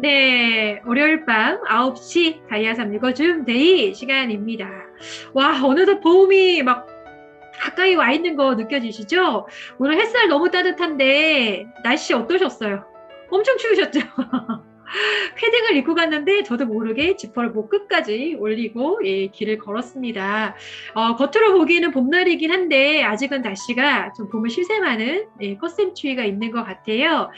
네, 월요일 밤 9시 다이아 365 줌데이 시간입니다. 와, 어느덧 봄이 막 가까이 와 있는 거 느껴지시죠? 오늘 햇살 너무 따뜻한데 날씨 어떠셨어요? 엄청 추우셨죠? 패딩을 입고 갔는데 저도 모르게 지퍼를 목 끝까지 올리고 길을 걸었습니다. 겉으로 보기에는 봄날이긴 한데 아직은 날씨가 좀 봄을 실샘하는 꽃샘추위가 있는 것 같아요.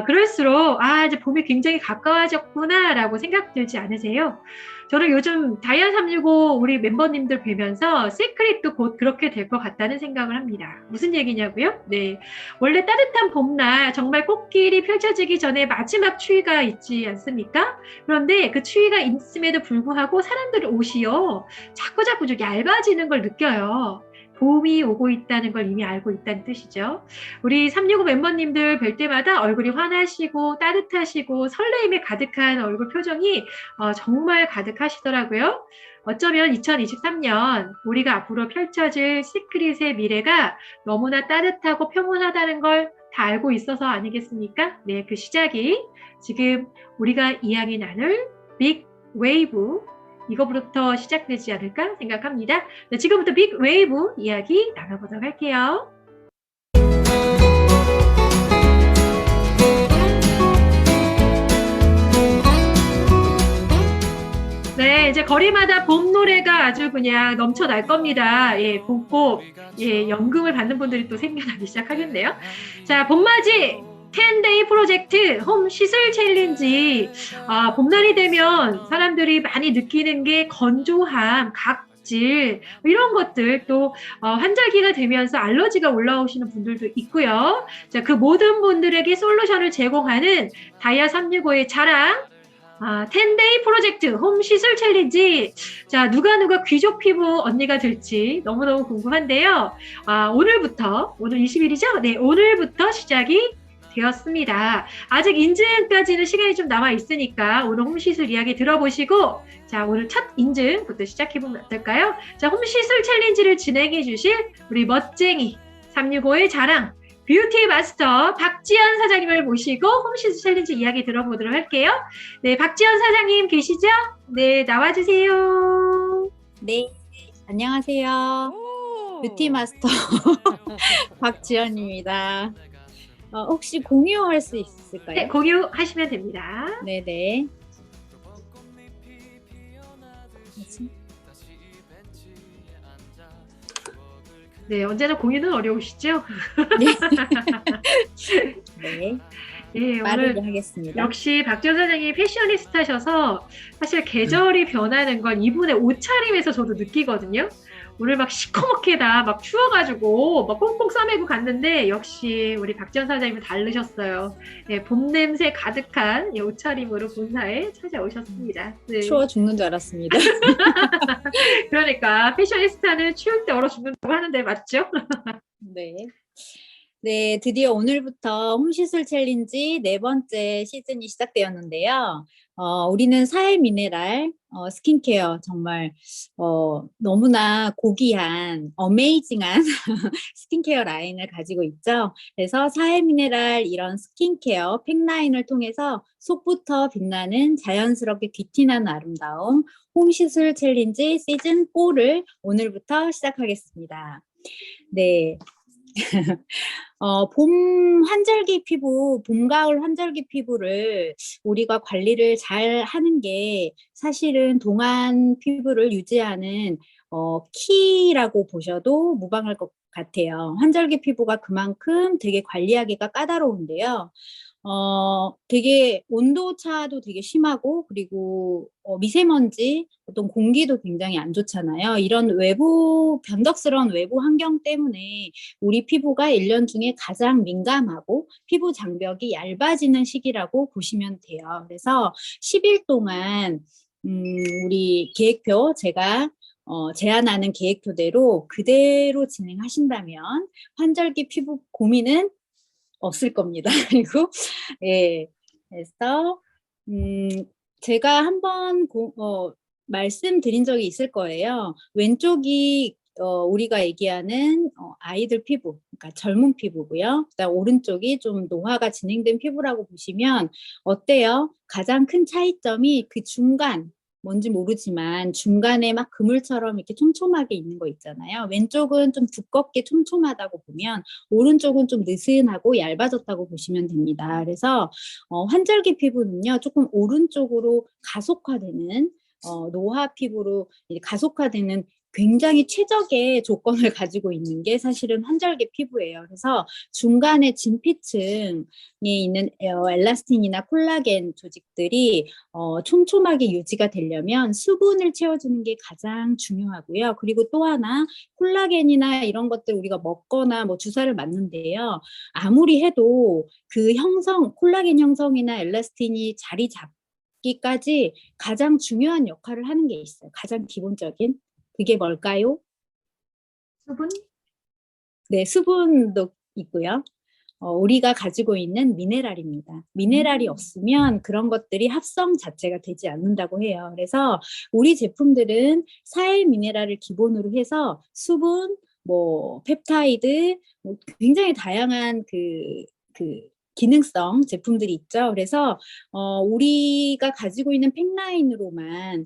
그럴수록 이제 봄이 굉장히 가까워졌구나라고 생각 들지 않으세요? 저는 요즘 다이아 365 우리 멤버님들 뵈면서 시크릿도 곧 그렇게 될 것 같다는 생각을 합니다. 무슨 얘기냐고요? 네. 원래 따뜻한 봄날 정말 꽃길이 펼쳐지기 전에 마지막 추위가 있지 않습니까? 그런데 그 추위가 있음에도 불구하고 사람들의 옷이요. 자꾸자꾸 좀 얇아지는 걸 느껴요. 봄이 오고 있다는 걸 이미 알고 있다는 뜻이죠. 우리 365 멤버님들 뵐 때마다 얼굴이 환하시고 따뜻하시고 설레임에 가득한 얼굴 표정이 정말 가득하시더라고요. 어쩌면 2023년 우리가 앞으로 펼쳐질 시크릿의 미래가 너무나 따뜻하고 평온하다는 걸 다 알고 있어서 아니겠습니까? 네, 그 시작이 지금 우리가 이야기 나눌 빅 웨이브 이거부터 시작되지 않을까 생각합니다. 네, 지금부터 빅 웨이브 이야기 나눠보도록 할게요. 네, 이제 거리마다 봄 노래가 아주 그냥 넘쳐날 겁니다. 예, 봄꽃, 연금을 받는 분들이 또 생겨나기 시작하겠네요. 자, 봄맞이 10데이 프로젝트 홈 시술 챌린지. 봄날이 되면 사람들이 많이 느끼는 게 건조함, 각질, 이런 것들 또 환절기가 되면서 알러지가 올라오시는 분들도 있고요. 자, 그 모든 분들에게 솔루션을 제공하는 다이아 365의 자랑, 10데이 프로젝트 홈 시술 챌린지. 자, 누가 귀족 피부 언니가 될지 너무너무 궁금한데요. 오늘 20일이죠? 네, 오늘부터 시작이 되었습니다. 아직 인증까지는 시간이 좀 남아 있으니까 오늘 홈시술 이야기 들어보시고, 자, 오늘 첫 인증부터 시작해보면 어떨까요? 자, 홈시술 챌린지를 진행해 주실 우리 멋쟁이 365의 자랑 뷰티 마스터 박지연 사장님을 모시고 홈시술 챌린지 이야기 들어보도록 할게요. 네, 박지연 사장님 계시죠? 네, 나와주세요. 네, 안녕하세요. 뷰티 마스터 박지연입니다. 혹시 공유할 수 있을까요? 네, 공유하시면 됩니다. 네네. 네, 언제나 공유는 어려우시죠? 네. 네, 빠르게 오늘 하겠습니다. 역시 박지연 사장님이 패셔니스타셔서 사실 계절이 변하는 건 이분의 옷차림에서 저도 느끼거든요. 오늘 막 시커멓게다 막 추워가지고 막 꽁꽁 싸매고 갔는데 역시 우리 박지연 사장님은 다르셨어요. 네, 봄 냄새 가득한 옷차림으로 본사에 찾아오셨습니다. 네. 추워 죽는 줄 알았습니다. 그러니까 패셔니스타는 추울 때 얼어 죽는다고 하는데 맞죠? 네. 네, 드디어 오늘부터 홈시술 챌린지 4번째 시즌이 시작되었는데요. 우리는 사해 미네랄 스킨케어 정말 너무나 고귀한 어메이징한 스킨케어 라인을 가지고 있죠. 그래서 사해 미네랄 이런 스킨케어 팩라인을 통해서 속부터 빛나는 자연스럽게 귀티나는 아름다움 홈시술 챌린지 시즌 4를 오늘부터 시작하겠습니다. 네. 봄 환절기 피부, 봄, 가을 환절기 피부를 우리가 관리를 잘 하는 게 사실은 동안 피부를 유지하는 키라고 보셔도 무방할 것 같아요. 환절기 피부가 그만큼 되게 관리하기가 까다로운데요. 되게 온도 차도 되게 심하고 그리고 미세먼지 어떤 공기도 굉장히 안 좋잖아요. 이런 변덕스러운 외부 환경 때문에 우리 피부가 1년 중에 가장 민감하고 피부 장벽이 얇아지는 시기라고 보시면 돼요. 그래서 10일 동안 우리 계획표 제가 제안하는 계획표대로 그대로 진행하신다면 환절기 피부 고민은 없을 겁니다. 그리고 예, 그래서 제가 한번 말씀드린 적이 있을 거예요. 왼쪽이 우리가 얘기하는 아이들 피부, 그러니까 젊은 피부고요. 그다음 오른쪽이 좀 노화가 진행된 피부라고 보시면 어때요? 가장 큰 차이점이 그 중간, 뭔지 모르지만 중간에 막 그물처럼 이렇게 촘촘하게 있는 거 있잖아요. 왼쪽은 좀 두껍게 촘촘하다고 보면 오른쪽은 좀 느슨하고 얇아졌다고 보시면 됩니다. 그래서 환절기 피부는요, 조금 오른쪽으로 가속화되는 노화 피부로 가속화되는 굉장히 최적의 조건을 가지고 있는 게 사실은 환절기 피부예요. 그래서 중간에 진피층에 있는 엘라스틴이나 콜라겐 조직들이 촘촘하게 유지가 되려면 수분을 채워주는 게 가장 중요하고요. 그리고 또 하나 콜라겐이나 이런 것들 우리가 먹거나 뭐 주사를 맞는데요. 아무리 해도 그 형성, 콜라겐 형성이나 엘라스틴이 자리 잡기까지 가장 중요한 역할을 하는 게 있어요. 가장 기본적인. 그게 뭘까요? 수분? 네, 수분도 있고요. 우리가 가지고 있는 미네랄입니다. 미네랄이 없으면 그런 것들이 합성 자체가 되지 않는다고 해요. 그래서 우리 제품들은 사일 미네랄을 기본으로 해서 수분, 뭐 펩타이드, 뭐 굉장히 다양한 그 기능성 제품들이 있죠. 그래서 우리가 가지고 있는 팩라인으로만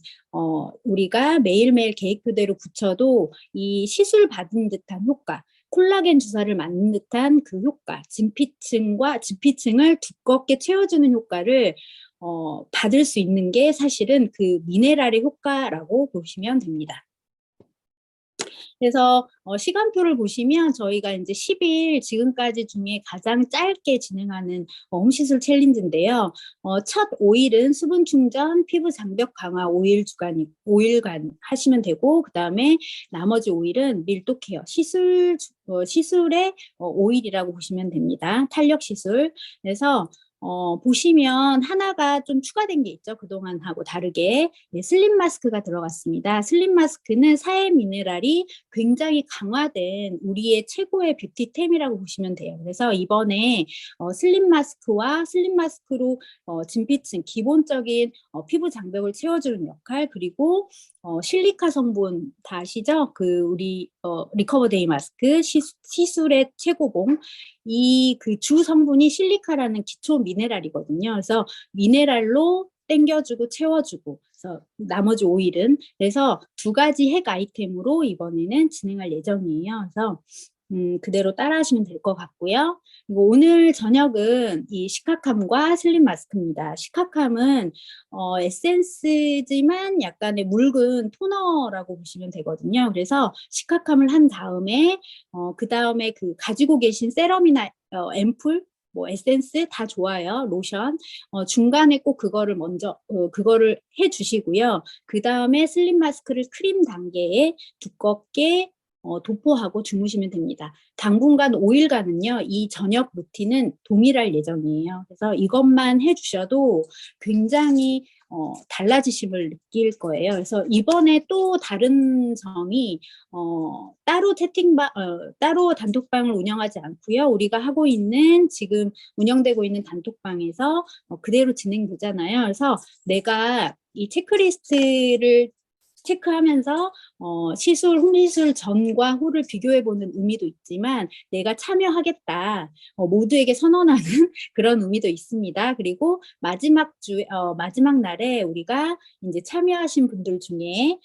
우리가 매일매일 계획표대로 붙여도 이 시술 받은 듯한 효과, 콜라겐 주사를 맞는 듯한 그 효과, 진피층과 지피층을 두껍게 채워주는 효과를 받을 수 있는 게 사실은 그 미네랄의 효과라고 보시면 됩니다. 그래서 시간표를 보시면 저희가 이제 10일 지금까지 중에 가장 짧게 진행하는 홈시술 챌린지인데요. 첫 5일은 수분 충전, 피부 장벽 강화 5일간 하시면 되고, 그 다음에 나머지 5일은 밀도 케어, 시술의 5일이라고 보시면 됩니다. 탄력 시술. 그래서 보시면 하나가 좀 추가된 게 있죠. 그동안하고 다르게. 네, 슬림 마스크가 들어갔습니다. 슬림 마스크는 사해 미네랄이 굉장히 강화된 우리의 최고의 뷰티템이라고 보시면 돼요. 그래서 이번에 슬림 마스크와 슬림 마스크로 진피층, 기본적인 피부 장벽을 채워주는 역할, 그리고 실리카 성분 다 아시죠? 그 우리 리커버 데이 마스크 시술의 최고봉, 이 그 주 성분이 실리카라는 기초 미네랄이거든요. 그래서 미네랄로 땡겨주고 채워주고, 그래서 나머지 오일은, 그래서 두 가지 핵 아이템으로 이번에는 진행할 예정이에요. 그래서 그대로 따라 하시면 될 것 같고요. 그리고 오늘 저녁은 이 시카캄과 슬림 마스크입니다. 시카캄은 에센스지만 약간의 묽은 토너라고 보시면 되거든요. 그래서 시카캄을 한 다음에 그 다음에 그 가지고 계신 세럼이나 앰플, 뭐 에센스 다 좋아요. 로션 중간에 꼭 그거를 먼저 그거를 해주시고요. 그 다음에 슬림 마스크를 크림 단계에 두껍게 도포하고 주무시면 됩니다. 당분간 5일간은요, 이 저녁 루틴은 동일할 예정이에요. 그래서 이것만 해주셔도 굉장히 달라지심을 느낄 거예요. 그래서 이번에 또 다른 점이 따로 단톡방을 운영하지 않고요. 우리가 하고 있는 지금 운영되고 있는 단톡방에서 그대로 진행되잖아요. 그래서 내가 이 체크리스트를 체크하면서 홈시술 전과 후를 비교해보는 의미도 있지만 내가 참여하겠다, 모두에게 선언하는 그런 의미도 있습니다. 그리고 마지막 날에 우리가 이제 참여하신 분들 중에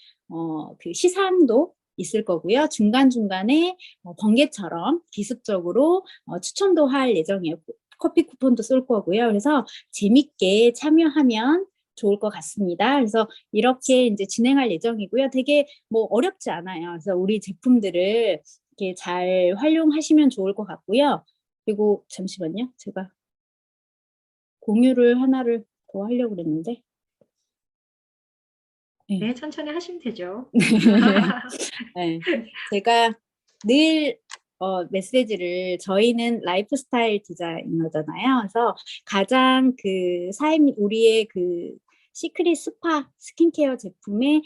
그 시상도 있을 거고요. 중간중간에 번개처럼 기습적으로 추첨도 할 예정이에요. 커피 쿠폰도 쏠 거고요. 그래서 재밌게 참여하면 좋을 것 같습니다. 그래서 이렇게 이제 진행할 예정이고요. 되게 뭐 어렵지 않아요. 그래서 우리 제품들을 이렇게 잘 활용하시면 좋을 것 같고요. 그리고 잠시만요. 제가 공유를 하나를 더 하려고 그랬는데. 네, 천천히 하시면 되죠. 네. 제가 늘 메시지를, 저희는 라이프스타일 디자이너잖아요. 그래서 가장 그 우리의 그 시크릿 스파 스킨케어 제품의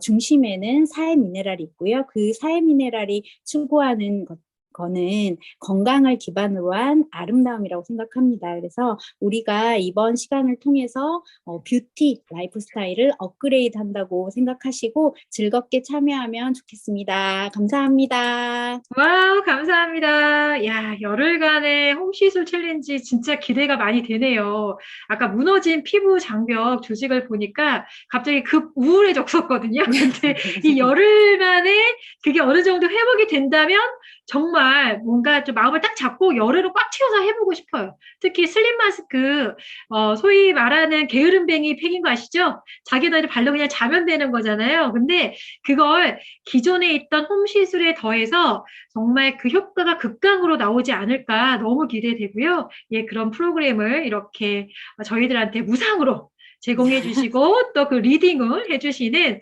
중심에는 사해 미네랄이 있고요. 그 사해 미네랄이 추구하는 것 거는 건강을 기반으로 한 아름다움이라고 생각합니다. 그래서 우리가 이번 시간을 통해서 뷰티 라이프 스타일을 업그레이드 한다고 생각하시고 즐겁게 참여하면 좋겠습니다. 감사합니다. 와우, 감사합니다. 야, 열흘간의 홈시술 챌린지 진짜 기대가 많이 되네요. 아까 무너진 피부 장벽 조직을 보니까 갑자기 급 우울해졌었거든요. 근데 이 열흘 만에 그게 어느 정도 회복이 된다면 정말 뭔가 좀 마음을 딱 잡고 열흘을 꽉 채워서 해보고 싶어요. 특히 슬림 마스크, 소위 말하는 게으름뱅이 팩인 거 아시죠? 자기들이 발로 그냥 자면 되는 거잖아요. 근데 그걸 기존에 있던 홈시술에 더해서 정말 그 효과가 극강으로 나오지 않을까 너무 기대되고요. 예, 그런 프로그램을 이렇게 저희들한테 무상으로 제공해 주시고 또 그 리딩을 해주시는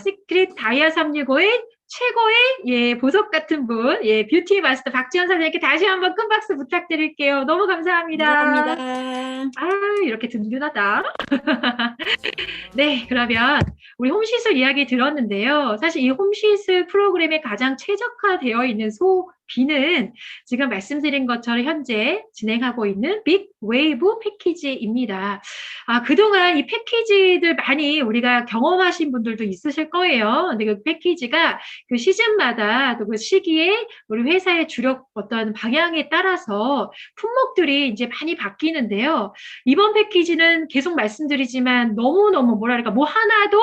시크릿 다이아 365의 최고의 예, 보석 같은 분, 예, 뷰티 마스터 박지연 선생님께 다시 한번 큰 박수 부탁드릴게요. 너무 감사합니다. 감사합니다. 아, 이렇게 든든하다. 네, 그러면 우리 홈시술 이야기 들었는데요. 사실 이 홈시술 프로그램에 가장 최적화되어 있는 소비는 지금 말씀드린 것처럼 현재 진행하고 있는 빅 웨이브 패키지입니다. 그동안 이 패키지들 많이 우리가 경험하신 분들도 있으실 거예요. 근데 그 패키지가 그 시즌마다 또 그 시기에 우리 회사의 주력 어떤 방향에 따라서 품목들이 이제 많이 바뀌는데요. 이번 패키지는 계속 말씀드리지만 너무너무 뭐랄까, 뭐 하나도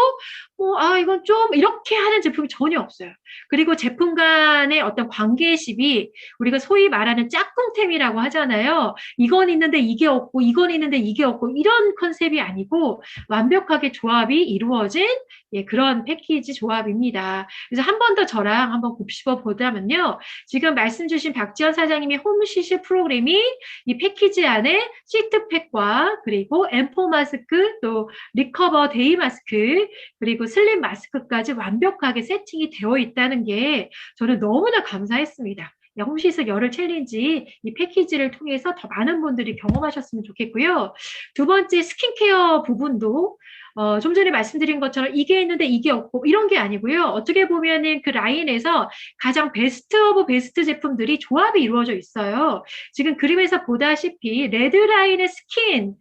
이건 좀 이렇게 하는 제품이 전혀 없어요. 그리고 제품 간의 어떤 관계십이 우리가 소위 말하는 짝꿍템이라고 하잖아요. 이건 있는데 이게 없고, 이건 있는데 이게 없고, 이런 컨셉이 아니고 완벽하게 조합이 이루어진 예, 그런 패키지 조합입니다. 그래서 한 번 더 저랑 한번 곱씹어 보자면요. 지금 말씀 주신 박지연 사장님의 홈시술 프로그램이 이 패키지 안에 시트팩과 그리고 앰포 마스크 또 리커버 데이 마스크 그리고 슬림 마스크까지 완벽하게 세팅이 되어 있다는 게 저는 너무나 감사했습니다. 홈시술 열흘 챌린지 이 패키지를 통해서 더 많은 분들이 경험하셨으면 좋겠고요. 두 번째 스킨케어 부분도 좀 전에 말씀드린 것처럼 이게 있는데 이게 없고 이런 게 아니고요. 어떻게 보면은 그 라인에서 가장 베스트 오브 베스트 제품들이 조합이 이루어져 있어요. 지금 그림에서 보다시피 레드라인의 스킨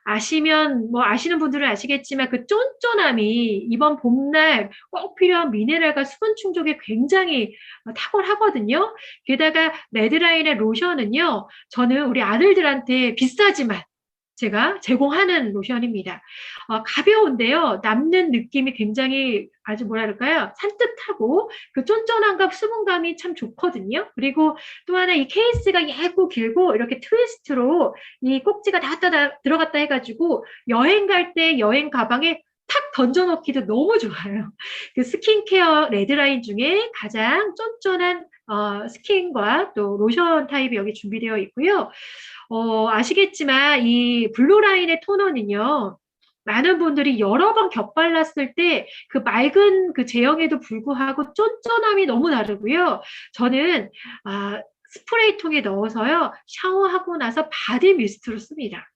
아시는 분들은 아시겠지만 그 쫀쫀함이 이번 봄날 꼭 필요한 미네랄과 수분 충족에 굉장히 탁월하거든요. 게다가 레드라인의 로션은요. 저는 우리 아들들한테 비싸지만 제가 제공하는 로션입니다. 가벼운데요. 남는 느낌이 굉장히 아주 뭐랄까요? 산뜻하고 그 쫀쫀함과 수분감이 참 좋거든요. 그리고 또 하나 이 케이스가 얇고 길고 이렇게 트위스트로 이 꼭지가 다 들어갔다 해가지고 여행 갈 때 여행 가방에 탁 던져놓기도 너무 좋아요. 그 스킨케어 레드라인 중에 가장 쫀쫀한 스킨과 또 로션 타입이 여기 준비되어 있고요. 아시겠지만 이 블루라인의 토너는요. 많은 분들이 여러 번 겹발랐을 때 그 맑은 그 제형에도 불구하고 쫀쫀함이 너무 다르고요. 저는 스프레이통에 넣어서요. 샤워하고 나서 바디 미스트로 씁니다.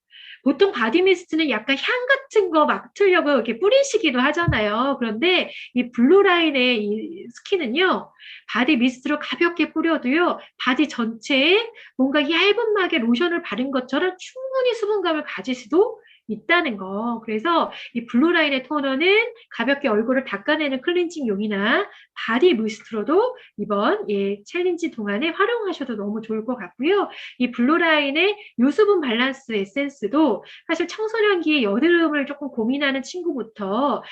보통 바디 미스트는 약간 향 같은 거 맡으려고 이렇게 뿌리시기도 하잖아요. 그런데 이 블루라인의 이 스킨은요. 바디 미스트로 가볍게 뿌려도요. 바디 전체에 뭔가 얇은 막의 로션을 바른 것처럼 충분히 수분감을 가질 수도 있다는 거. 그래서 이 블루라인의 토너는 가볍게 얼굴을 닦아내는 클렌징용이나 바디 미스트로도 이번 챌린지 동안에 활용하셔도 너무 좋을 것 같고요. 이 블루라인의 유수분 밸런스 에센스도 사실 청소년기에 여드름을 조금 고민하는 친구부터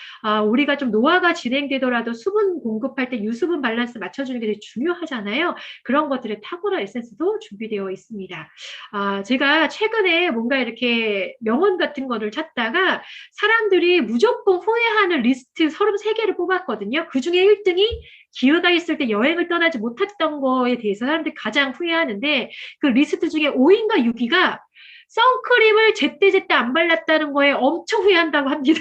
우리가 좀 노화가 진행되더라도 수분 공급할 때 유수분 밸런스 맞춰주는 게 되게 중요하잖아요. 그런 것들의 탁월한 에센스도 준비되어 있습니다. 제가 최근에 뭔가 이렇게 명언 같은 거를 찾다가 사람들이 무조건 후회하는 리스트 33개를 뽑았거든요. 그중에 1등이 기회가 있을 때 여행을 떠나지 못했던 거에 대해서 사람들이 가장 후회하는데 그 리스트 중에 5위인가 6위가 선크림을 제때제때 안 발랐다는 거에 엄청 후회한다고 합니다.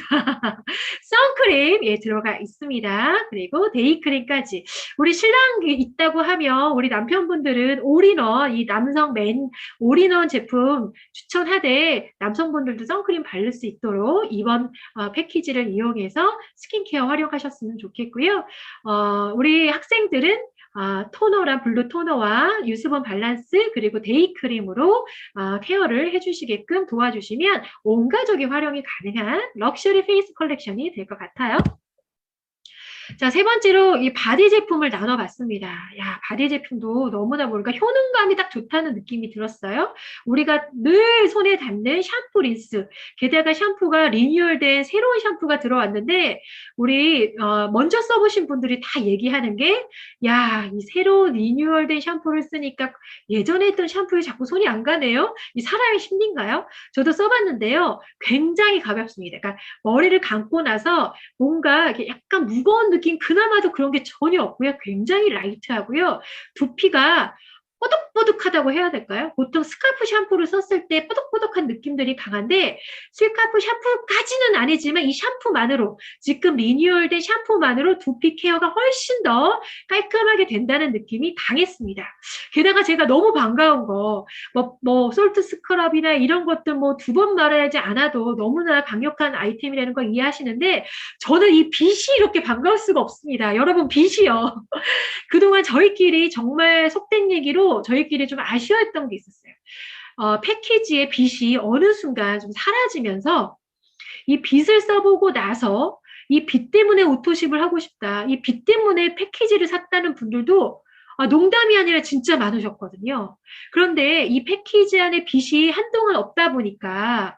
선크림 들어가 있습니다. 그리고 데이크림까지. 우리 신랑이 있다고 하면 우리 남편분들은 올인원, 이 남성 맨 올인원 제품 추천하되 남성분들도 선크림 바를 수 있도록 이번 패키지를 이용해서 스킨케어 활용하셨으면 좋겠고요. 우리 학생들은 토너랑 블루 토너와 유수분 밸런스 그리고 데이 크림으로 케어를 해주시게끔 도와주시면 온 가족이 활용이 가능한 럭셔리 페이스 컬렉션이 될 것 같아요. 자, 세 번째로 이 바디 제품을 나눠봤습니다. 야, 바디 제품도 너무나 뭔가 효능감이 딱 좋다는 느낌이 들었어요. 우리가 늘 손에 닿는 샴푸, 린스, 게다가 샴푸가 리뉴얼된 새로운 샴푸가 들어왔는데 우리 먼저 써보신 분들이 다 얘기하는 게 야, 이 새로운 리뉴얼된 샴푸를 쓰니까 예전에 했던 샴푸에 자꾸 손이 안 가네요. 이 사람의 심리인가요? 저도 써봤는데요. 굉장히 가볍습니다. 그러니까 머리를 감고 나서 뭔가 이렇게 약간 무거운 느낌 그나마도 그런 게 전혀 없고요. 굉장히 라이트하고요. 두피가 뽀득뽀득하다고 해야 될까요? 보통 스카프 샴푸를 썼을 때 뽀득뽀득한 느낌들이 강한데 스카프 샴푸까지는 아니지만 이 샴푸만으로 지금 리뉴얼된 샴푸만으로 두피 케어가 훨씬 더 깔끔하게 된다는 느낌이 강했습니다. 게다가 제가 너무 반가운 거 솔트 스크럽이나 이런 것들 뭐 두 번 말해야지 않아도 너무나 강력한 아이템이라는 걸 이해하시는데 저는 이 빛이 이렇게 반가울 수가 없습니다. 여러분 빛이요. 그동안 저희끼리 정말 속된 얘기로 저희끼리 좀 아쉬워했던 게 있었어요. 패키지의 빛이 어느 순간 좀 사라지면서 이 빛을 써보고 나서 이 빛 때문에 오토십을 하고 싶다. 이 빛 때문에 패키지를 샀다는 분들도 농담이 아니라 진짜 많으셨거든요. 그런데 이 패키지 안에 빛이 한동안 없다 보니까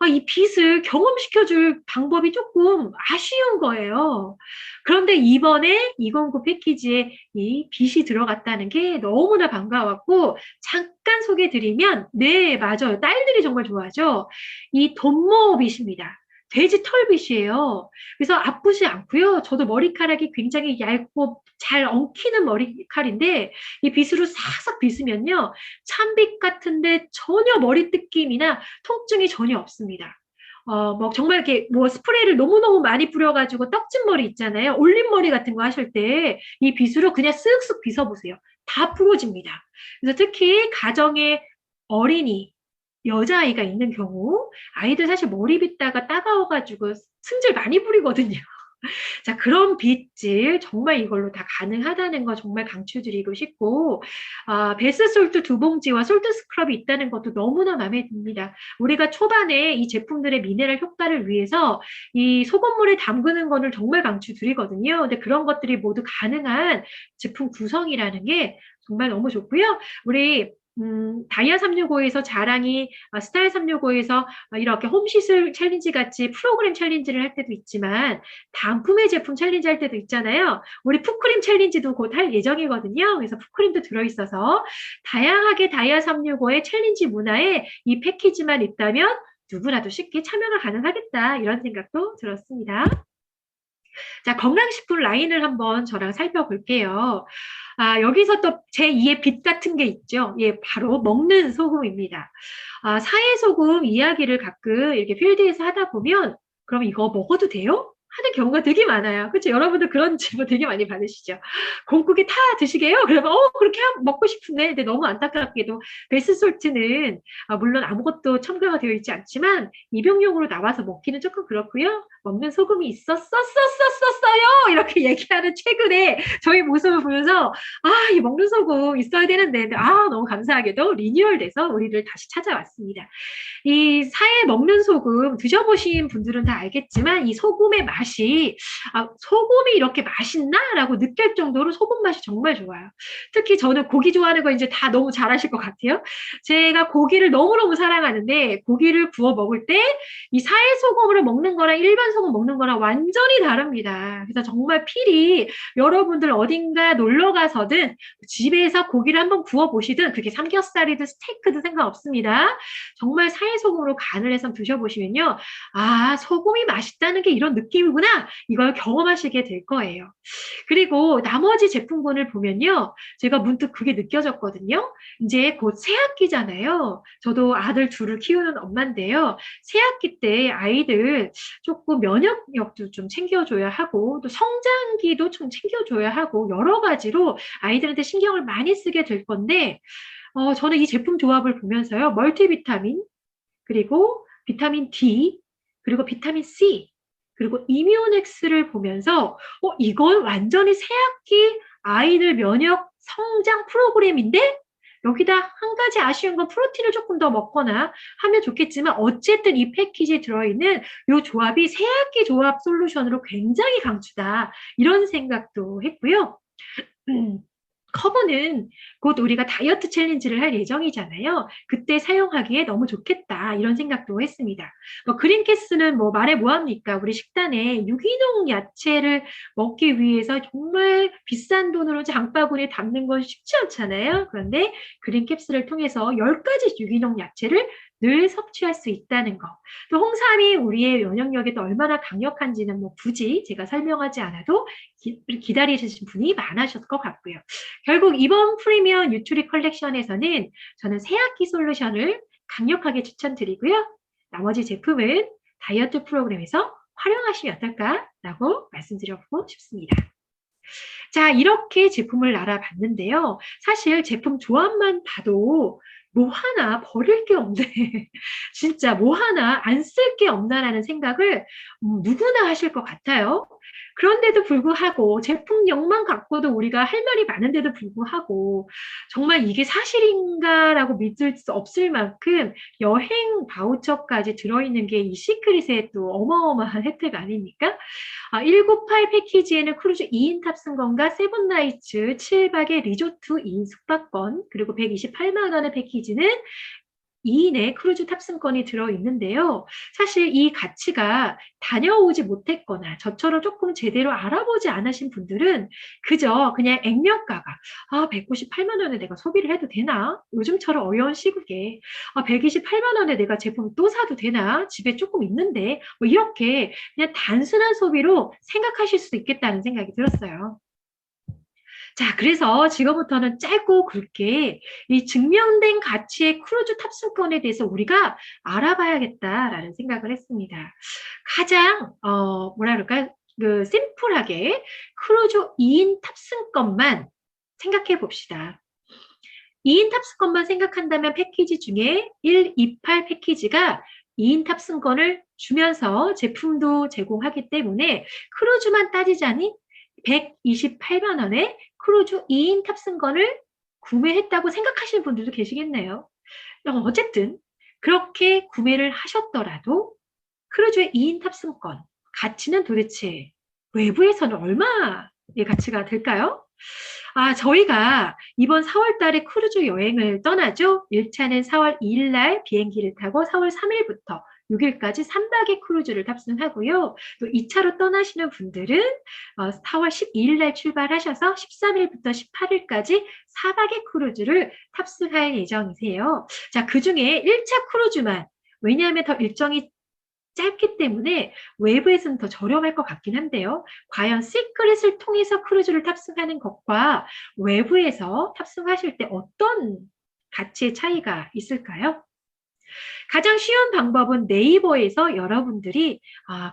이 빛을 경험시켜줄 방법이 조금 아쉬운 거예요. 그런데 이번에 209 패키지에 이 빛이 들어갔다는 게 너무나 반가웠고 잠깐 소개드리면 네, 맞아요. 딸들이 정말 좋아하죠. 이 돈모 빛입니다. 돼지 털빛이에요. 그래서 아프지 않고요. 저도 머리카락이 굉장히 얇고 잘 엉키는 머리칼인데 이 빗으로 싹싹 빗으면요. 찬빛 같은데 전혀 머리 뜯김이나 통증이 전혀 없습니다. 뭐 정말 이렇게 뭐 스프레이를 너무너무 많이 뿌려가지고 떡진 머리 있잖아요. 올린 머리 같은 거 하실 때 이 빗으로 그냥 쓱쓱 빗어보세요. 다 풀어집니다. 그래서 특히 가정에 어린이, 여자아이가 있는 경우 아이들 사실 머리 빗다가 따가워가지고 승질 많이 부리거든요. 자, 그런 빗질 정말 이걸로 다 가능하다는 거 정말 강추드리고 싶고 베스 솔트 2봉지와 솔트 스크럽이 있다는 것도 너무나 마음에 듭니다. 우리가 초반에 이 제품들의 미네랄 효과를 위해서 이 소금물에 담그는 거를 정말 강추드리거든요. 근데 그런 것들이 모두 가능한 제품 구성이라는 게 정말 너무 좋고요. 우리 다이아 365에서 자랑이 스타일 365에서 이렇게 홈시술 챌린지 같이 프로그램 챌린지를 할 때도 있지만 단품의 제품 챌린지 할 때도 있잖아요. 우리 풋크림 챌린지도 곧 할 예정이거든요. 그래서 풋크림도 들어있어서 다양하게 다이아 365의 챌린지 문화에 이 패키지만 있다면 누구라도 쉽게 참여가 가능하겠다 이런 생각도 들었습니다. 자, 건강식품 라인을 한번 저랑 살펴볼게요. 여기서 또 제2의 빛 같은 게 있죠. 예, 바로 먹는 소금입니다. 사해 소금 이야기를 가끔 이렇게 필드에서 하다 보면 그럼 이거 먹어도 돼요? 하는 경우가 되게 많아요. 그렇죠? 여러분들 그런 질문 되게 많이 받으시죠. 공국에 타 드시게요? 그러면 그렇게 먹고 싶은데 근데 너무 안타깝게도 베스솔트는 물론 아무것도 첨가가 되어 있지 않지만 입용용으로 나와서 먹기는 조금 그렇고요. 먹는 소금이 있었어요 이렇게 얘기하는 최근에 저희 모습을 보면서 이 먹는 소금 있어야 되는데 너무 감사하게도 리뉴얼돼서 우리를 다시 찾아왔습니다. 이 사해 먹는 소금 드셔보신 분들은 다 알겠지만 이 소금의 맛이 소금이 이렇게 맛있나? 라고 느낄 정도로 소금 맛이 정말 좋아요. 특히 저는 고기 좋아하는 거 이제 다 너무 잘 아실 것 같아요. 제가 고기를 너무너무 사랑하는데 고기를 구워 먹을 때 이 사해 소금으로 먹는 거랑 일반 소금 먹는 거랑 완전히 다릅니다. 그래서 정말 필히 여러분들 어딘가 놀러 가서든 집에서 고기를 한번 구워 보시든 그게 삼겹살이든 스테이크든 상관없습니다. 정말 사해 소금으로 간을 해서 드셔보시면요. 소금이 맛있다는 게 이런 느낌이구나. 이걸 경험하시게 될 거예요. 그리고 나머지 제품군을 보면요. 제가 문득 그게 느껴졌거든요. 이제 곧 새학기잖아요. 저도 아들 둘을 키우는 엄마인데요. 새학기 때 아이들 조금 면역력도 좀 챙겨줘야 하고 또 성장기도 좀 챙겨줘야 하고 여러 가지로 아이들한테 신경을 많이 쓰게 될 건데 저는 이 제품 조합을 보면서요. 멀티비타민 그리고 비타민 D 그리고 비타민 C 그리고 이뮤넥스를 보면서 이건 완전히 새학기 아이들 면역 성장 프로그램인데 여기다 한 가지 아쉬운 건 프로틴을 조금 더 먹거나 하면 좋겠지만 어쨌든 이 패키지에 들어있는 이 조합이 새학기 조합 솔루션으로 굉장히 강추다. 이런 생각도 했고요. 커버는 곧 우리가 다이어트 챌린지를 할 예정이잖아요. 그때 사용하기에 너무 좋겠다 이런 생각도 했습니다. 그린캐스는 말해 뭐합니까? 우리 식단에 유기농 야채를 먹기 위해서 정말 비싼 돈으로 장바구니에 담는 건 쉽지 않잖아요. 그런데 그린캡슐을 통해서 10가지 유기농 야채를 늘 섭취할 수 있다는 거. 또 홍삼이 우리의 면역력에 또 얼마나 강력한지는 굳이 제가 설명하지 않아도 기다리시는 분이 많으셨을 것 같고요. 결국 이번 프리미엄 뉴트리 컬렉션에서는 저는 새학기 솔루션을 강력하게 추천드리고요. 나머지 제품은 다이어트 프로그램에서 활용하시면 어떨까라고 말씀드리고 싶습니다. 자, 이렇게 제품을 알아봤는데요. 사실 제품 조합만 봐도 뭐 하나 버릴 게 없네. 진짜 뭐 하나 안 쓸 게 없나라는 생각을 누구나 하실 것 같아요. 그런데도 불구하고 제품력만 갖고도 우리가 할 말이 많은데도 불구하고 정말 이게 사실인가라고 믿을 수 없을 만큼 여행 바우처까지 들어있는 게 이 시크릿의 또 어마어마한 혜택 아닙니까? 198 패키지에는 크루즈 2인 탑승권과 세븐나이츠 7박의 리조트 2인 숙박권, 그리고 128만 원의 패키지는 2인의 크루즈 탑승권이 들어있는데요. 사실 이 가치가 다녀오지 못했거나 저처럼 조금 제대로 알아보지 않으신 분들은 그저 그냥 액면가가 198만 원에 내가 소비를 해도 되나? 요즘처럼 어려운 시국에 128만 원에 내가 제품을 또 사도 되나? 집에 조금 있는데 이렇게 그냥 단순한 소비로 생각하실 수도 있겠다는 생각이 들었어요. 자, 그래서 지금부터는 짧고 굵게 이 증명된 가치의 크루즈 탑승권에 대해서 우리가 알아봐야겠다라는 생각을 했습니다. 가장 뭐라 그럴까? 심플하게 크루즈 2인 탑승권만 생각해 봅시다. 2인 탑승권만 생각한다면 패키지 중에 128 패키지가 2인 탑승권을 주면서 제품도 제공하기 때문에 크루즈만 따지자니 128만 원에 크루즈 2인 탑승권을 구매했다고 생각하시는 분들도 계시겠네요. 어쨌든 그렇게 구매를 하셨더라도 크루즈의 2인 탑승권 가치는 도대체 외부에서는 얼마의 가치가 될까요? 저희가 이번 4월 달에 크루즈 여행을 떠나죠. 1차는 4월 2일 날 비행기를 타고 4월 3일부터 6일까지 3박의 크루즈를 탑승하고요. 또 2차로 떠나시는 분들은 4월 12일 날 출발하셔서 13일부터 18일까지 4박의 크루즈를 탑승할 예정이세요. 자, 그중에 1차 크루즈만, 왜냐하면 더 일정이 짧기 때문에 외부에서는 더 저렴할 것 같긴 한데요. 과연 시크릿을 통해서 크루즈를 탑승하는 것과 외부에서 탑승하실 때 어떤 가치의 차이가 있을까요? 가장 쉬운 방법은 네이버에서 여러분들이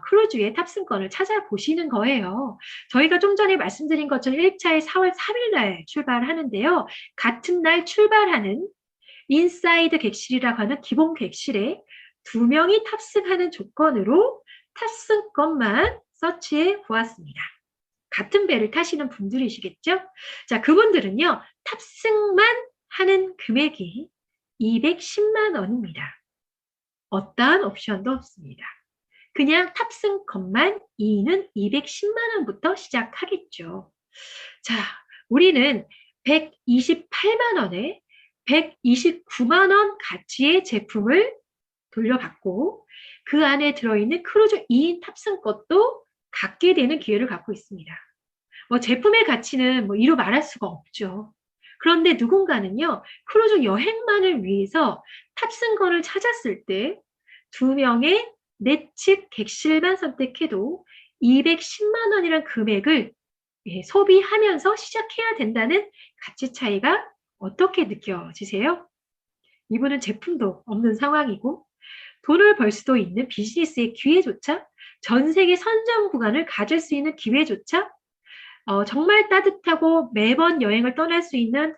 크루즈의 탑승권을 찾아보시는 거예요. 저희가 좀 전에 말씀드린 것처럼 1차에 4월 3일 날 출발하는데요. 같은 날 출발하는 인사이드 객실이라고 하는 기본 객실에 2명이 탑승하는 조건으로 탑승권만 서치해 보았습니다. 같은 배를 타시는 분들이시겠죠? 자, 그분들은요. 탑승만 하는 금액이 210만 원입니다. 어떠한 옵션도 없습니다. 그냥 탑승권만 2인은 210만 원부터 시작하겠죠. 자, 우리는 128만 원에 129만 원 가치의 제품을 돌려받고 그 안에 들어있는 크루즈 2인 탑승권도 갖게 되는 기회를 갖고 있습니다. 제품의 가치는 이루 말할 수가 없죠. 그런데 누군가는요, 크루즈 여행만을 위해서 탑승권을 찾았을 때 2명의 내측 객실만 선택해도 210만 원이라는 금액을 소비하면서 시작해야 된다는 가치 차이가 어떻게 느껴지세요? 이분은 제품도 없는 상황이고 돈을 벌 수도 있는 비즈니스의 기회조차, 전 세계 선정 구간을 가질 수 있는 기회조차, 정말 따뜻하고 매번 여행을 떠날 수 있는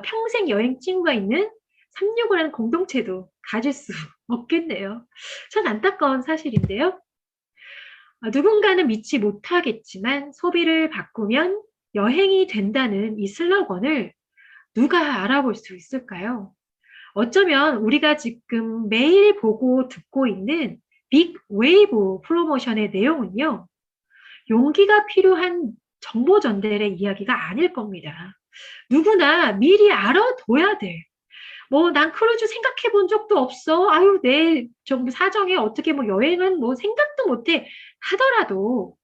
평생 여행 친구가 있는 365라는 공동체도 가질 수 없겠네요. 참 안타까운 사실인데요. 누군가는 믿지 못하겠지만 소비를 바꾸면 여행이 된다는 이 슬로건을 누가 알아볼 수 있을까요? 어쩌면 우리가 지금 매일 보고 듣고 있는 빅 웨이브 프로모션의 내용은요, 용기가 필요한 정보 전달의 이야기가 아닐 겁니다. 누구나 미리 알아둬야 돼. 뭐, 난 크루즈 생각해 본 적도 없어. 아유, 내 좀 사정에 어떻게 뭐 여행은 뭐 생각도 못해. 하더라도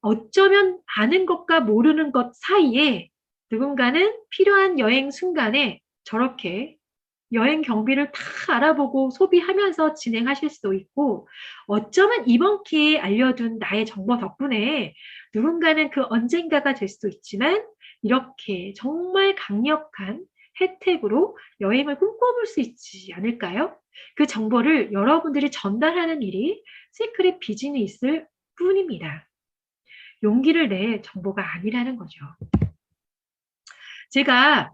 어쩌면 아는 것과 모르는 것 사이에 누군가는 필요한 여행 순간에 저렇게 여행 경비를 다 알아보고 소비하면서 진행하실 수도 있고, 어쩌면 이번 기회에 알려둔 나의 정보 덕분에 누군가는 그 언젠가가 될 수도 있지만, 이렇게 정말 강력한 혜택으로 여행을 꿈꿔볼 수 있지 않을까요? 그 정보를 여러분들이 전달하는 일이 시크릿 비즈니스일 뿐입니다. 용기를 낼 정보가 아니라는 거죠. 제가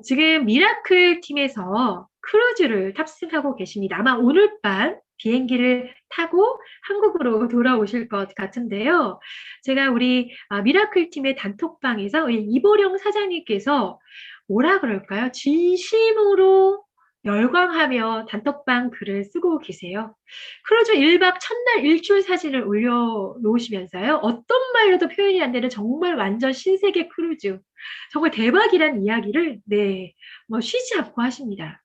지금 미라클 팀에서 크루즈를 탑승하고 계십니다. 아마 오늘 밤 비행기를 타고 한국으로 돌아오실 것 같은데요. 제가 우리 미라클 팀의 단톡방에서 우리 이보령 사장님께서 뭐라 그럴까요? 진심으로 열광하며 단톡방 글을 쓰고 계세요. 크루즈 1박 첫날 일출 사진을 올려놓으시면서요. 어떤 말로도 표현이 안 되는 정말 완전 신세계 크루즈. 정말 대박이란 이야기를 네, 뭐 쉬지 않고 하십니다.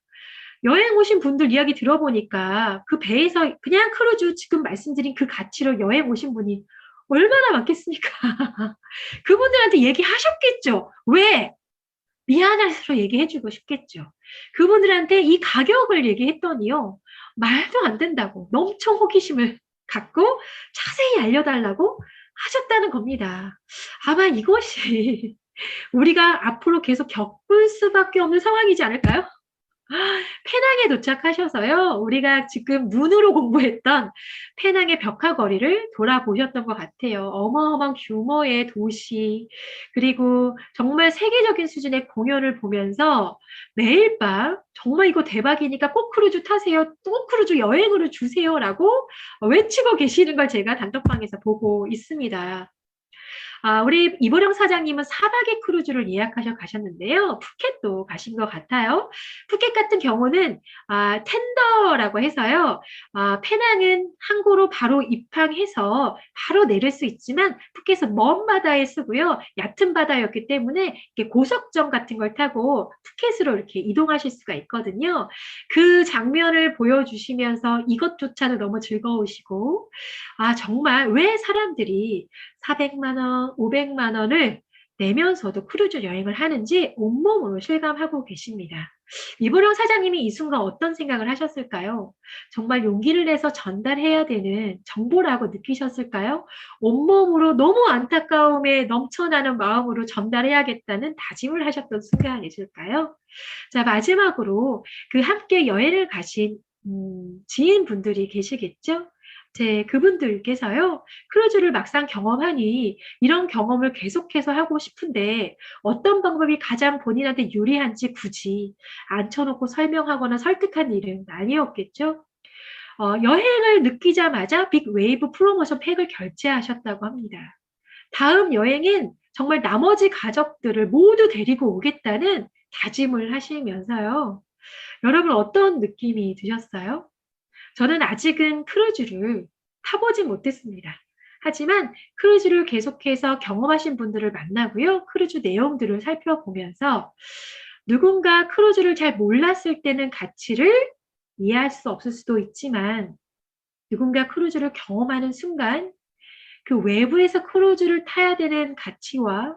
여행 오신 분들 이야기 들어보니까 그 배에서 그냥 크루즈 지금 말씀드린 그 가치로 여행 오신 분이 얼마나 많겠습니까? 그분들한테 얘기하셨겠죠. 왜? 미안해서 얘기해주고 싶겠죠. 그분들한테 이 가격을 얘기했더니요. 말도 안 된다고 엄청 호기심을 갖고 자세히 알려달라고 하셨다는 겁니다. 아마 이것이 우리가 앞으로 계속 겪을 수밖에 없는 상황이지 않을까요? 페낭에 도착하셔서요. 우리가 지금 눈으로 공부했던 페낭의 벽화거리를 돌아보셨던 것 같아요. 어마어마한 규모의 도시, 그리고 정말 세계적인 수준의 공연을 보면서 매일 밤 정말 이거 대박이니까 꼭 크루즈 타세요. 꼭 크루즈 여행으로 주세요라고 외치고 계시는 걸 제가 단톡방에서 보고 있습니다. 우리 이보령 사장님은 4박의 크루즈를 예약하셔 가셨는데요. 푸켓도 가신 것 같아요. 푸켓 같은 경우는 텐더라고 해서요. 페낭은 항구로 바로 입항해서 바로 내릴 수 있지만 푸켓은 먼 바다에 쓰고요. 얕은 바다였기 때문에 이렇게 고속정 같은 걸 타고 푸켓으로 이렇게 이동하실 수가 있거든요. 그 장면을 보여주시면서 이것조차도 너무 즐거우시고 정말 왜 사람들이 400만 원, 500만 원을 내면서도 크루즈 여행을 하는지 온몸으로 실감하고 계십니다. 이보령 사장님이 이 순간 어떤 생각을 하셨을까요? 정말 용기를 내서 전달해야 되는 정보라고 느끼셨을까요? 온몸으로 너무 안타까움에 넘쳐나는 마음으로 전달해야겠다는 다짐을 하셨던 순간이실까요? 자, 마지막으로 그 함께 여행을 가신 지인분들이 계시겠죠? 그분들께서요, 크루즈를 막상 경험하니 이런 경험을 계속해서 하고 싶은데 어떤 방법이 가장 본인한테 유리한지 굳이 앉혀놓고 설명하거나 설득한 일은 아니었겠죠? 여행을 느끼자마자 빅 웨이브 프로모션 팩을 결제하셨다고 합니다. 다음 여행엔 정말 나머지 가족들을 모두 데리고 오겠다는 다짐을 하시면서요. 여러분 어떤 느낌이 드셨어요? 저는 아직은 크루즈를 타보지 못했습니다. 하지만 크루즈를 계속해서 경험하신 분들을 만나고요. 크루즈 내용들을 살펴보면서 누군가 크루즈를 잘 몰랐을 때는 가치를 이해할 수 없을 수도 있지만 누군가 크루즈를 경험하는 순간 그 외부에서 크루즈를 타야 되는 가치와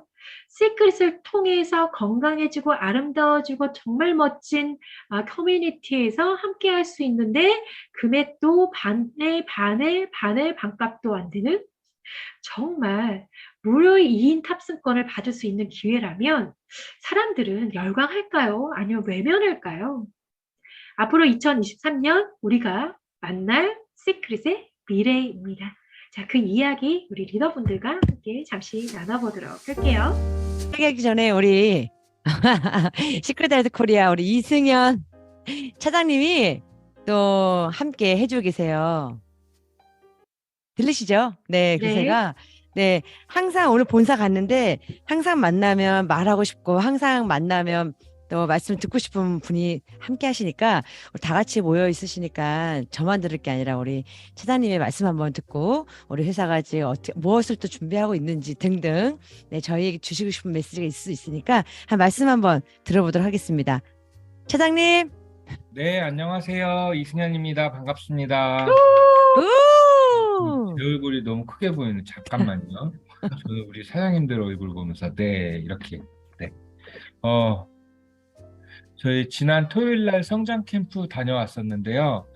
시크릿을 통해서 건강해지고 아름다워지고 정말 멋진 커뮤니티에서 함께 할 수 있는데 금액도 반의 반값도 안 되는 정말 무료의 2인 탑승권을 받을 수 있는 기회라면 사람들은 열광할까요? 아니면 외면할까요? 앞으로 2023년 우리가 만날 시크릿의 미래입니다. 자, 그 이야기 우리 리더분들과 함께 잠시 나눠보도록 할게요. 하기 전에 우리 시크릿 헬스 코리아 우리 이승현 차장님이 또 함께 해주고 계세요. 들리시죠? 네, 네. 그새가 네, 항상 오늘 본사 갔는데 항상 만나면 말하고 싶고 항상 만나면 또 말씀 듣고 싶은 분이 함께 하시니까 우리 다 같이 모여 있으시니까 저만 들을 게 아니라 우리 차장님의 말씀 한번 듣고 우리 회사가 이제 어떻게 무엇을 또 준비하고 있는지 등등 네, 저희에게 주시고 싶은 메시지가 있을 수 있으니까 한 말씀 한번 들어보도록 하겠습니다. 차장님. 네, 안녕하세요. 이승현입니다. 반갑습니다. 오! 제 얼굴이 너무 크게 보이는, 잠깐만요. 저는 우리 사장님들 얼굴 보면서, 네, 이렇게, 네. 저희 지난 토요일 날 성장 캠프 다녀왔었는데요.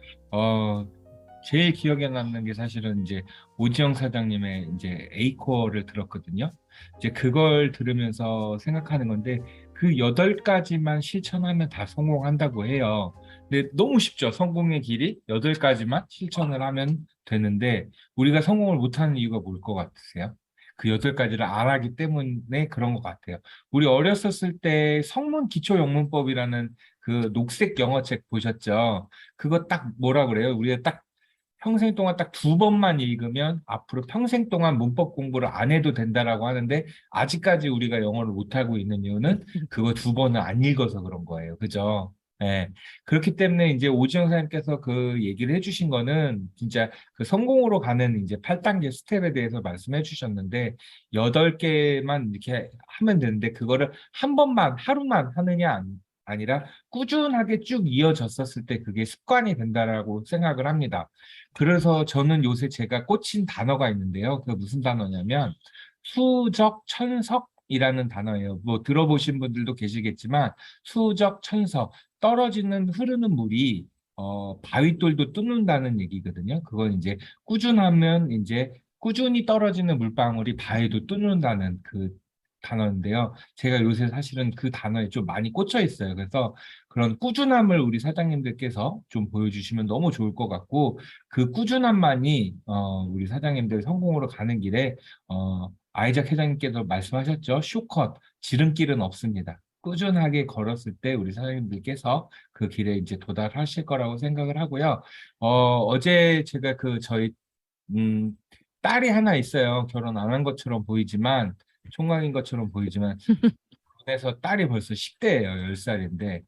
제일 기억에 남는 게 사실은 이제 오지영 사장님의 이제 A코어를 들었거든요. 이제 그걸 들으면서 생각하는 건데, 그 8가지만 실천하면 다 성공한다고 해요. 근데 너무 쉽죠. 성공의 길이 8가지만 실천을 하면 되는데, 우리가 성공을 못하는 이유가 뭘 것 같으세요? 그 8가지를 안 하기 때문에 그런 것 같아요. 우리 어렸었을 때 성문 기초영문법이라는 그 녹색 영어책 보셨죠? 그거 딱 뭐라 그래요? 우리가 딱 평생 동안 딱 2번만 읽으면 앞으로 평생 동안 문법 공부를 안 해도 된다라고 하는데, 아직까지 우리가 영어를 못하고 있는 이유는 그거 2번을 안 읽어서 그런 거예요. 그죠? 예. 그렇기 때문에 이제 오지영 사님께서 그 얘기를 해주신 거는 진짜 그 성공으로 가는 이제 8단계 스텝에 대해서 말씀해 주셨는데, 8개만 이렇게 하면 되는데, 그거를 한 번만, 하루만 하느냐 아니라 꾸준하게 쭉 이어졌었을 때 그게 습관이 된다라고 생각을 합니다. 그래서 저는 요새 제가 꽂힌 단어가 있는데요. 그게 무슨 단어냐면 수적천석이라는 단어예요. 뭐 들어보신 분들도 계시겠지만, 수적천석, 떨어지는 흐르는 물이 바위돌도 뚫는다는 얘기거든요. 그건 이제 꾸준하면 이제 꾸준히 떨어지는 물방울이 바위도 뚫는다는 그 단어인데요. 제가 요새 사실은 그 단어에 좀 많이 꽂혀 있어요. 그래서 그런 꾸준함을 우리 사장님들께서 좀 보여주시면 너무 좋을 것 같고, 그 꾸준함만이 우리 사장님들 성공으로 가는 길에 아이작 회장님께서 말씀하셨죠. 쇼컷, 지름길은 없습니다. 꾸준하게 걸었을 때 우리 사장님들께서 그 길에 이제 도달하실 거라고 생각을 하고요. 어제 제가 그 저희 딸이 하나 있어요. 결혼 안 한 것처럼 보이지만, 총각인 것처럼 보이지만, 그래서 딸이 벌써 10대예요. 10살인데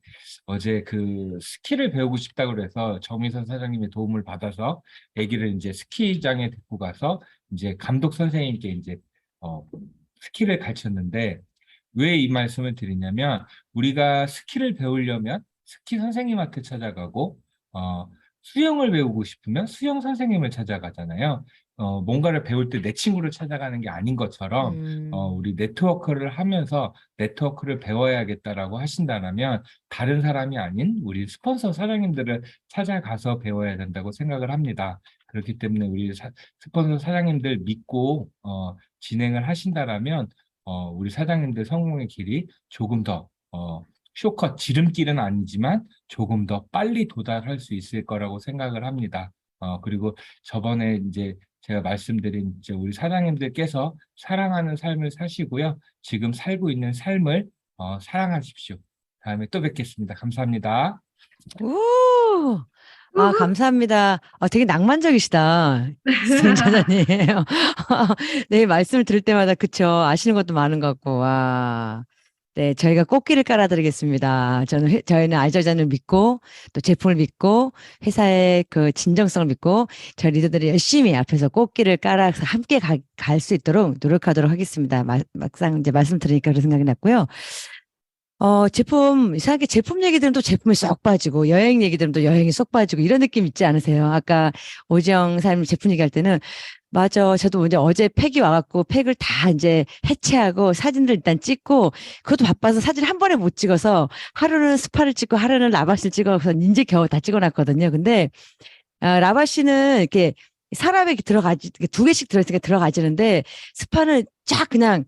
어제 그 스키를 배우고 싶다고 그래서 정미선 사장님의 도움을 받아서 아기를 이제 스키장에 데리고 가서 이제 감독 선생님께 이제 스키를 가르쳤는데, 왜 이 말씀을 드리냐면, 우리가 스키를 배우려면 스키 선생님한테 찾아가고 수영을 배우고 싶으면 수영 선생님을 찾아가잖아요. 뭔가를 배울 때 내 친구를 찾아가는 게 아닌 것처럼 우리 네트워크를 하면서 네트워크를 배워야겠다라고 하신다면 다른 사람이 아닌 우리 스폰서 사장님들을 찾아가서 배워야 된다고 생각을 합니다. 그렇기 때문에 우리 스폰서 사장님들 믿고 진행을 하신다면 우리 사장님들 성공의 길이 조금 더 쇼컷, 지름길은 아니지만 조금 더 빨리 도달할 수 있을 거라고 생각을 합니다. 그리고 저번에 이제 제가 말씀드린 이제 우리 사장님들께서 사랑하는 삶을 사시고요. 지금 살고 있는 삶을 사랑하십시오. 다음에 또 뵙겠습니다. 감사합니다. 우! 아, 감사합니다. 되게 낭만적이시다. 승차자님. 네, 말씀을 들을 때마다, 그쵸. 아시는 것도 많은 것 같고, 와. 네, 저희가 꽃길을 깔아드리겠습니다. 저희는 아이저잔을 믿고, 또 제품을 믿고, 회사의 그 진정성을 믿고, 저희 리더들이 열심히 앞에서 꽃길을 깔아서 함께 갈 수 있도록 노력하도록 하겠습니다. 막상 이제 말씀 들으니까 그런 생각이 났고요. 이상하게 제품 얘기 들으면 또 제품이 쏙 빠지고, 여행 얘기 들으면 또 여행이 쏙 빠지고, 이런 느낌 있지 않으세요? 아까 오지영 사장님 제품 얘기할 때는, 맞아. 저도 이제 어제 팩이 와갖고, 팩을 다 이제 해체하고, 사진들 일단 찍고, 그것도 바빠서 사진 한 번에 못 찍어서, 하루는 스파를 찍고, 하루는 라바시를 찍어서, 이제 겨우 다 찍어놨거든요. 근데, 라바시는 이렇게 사람에 2개씩 들어있으니까 들어가지는데, 스파는 쫙 그냥,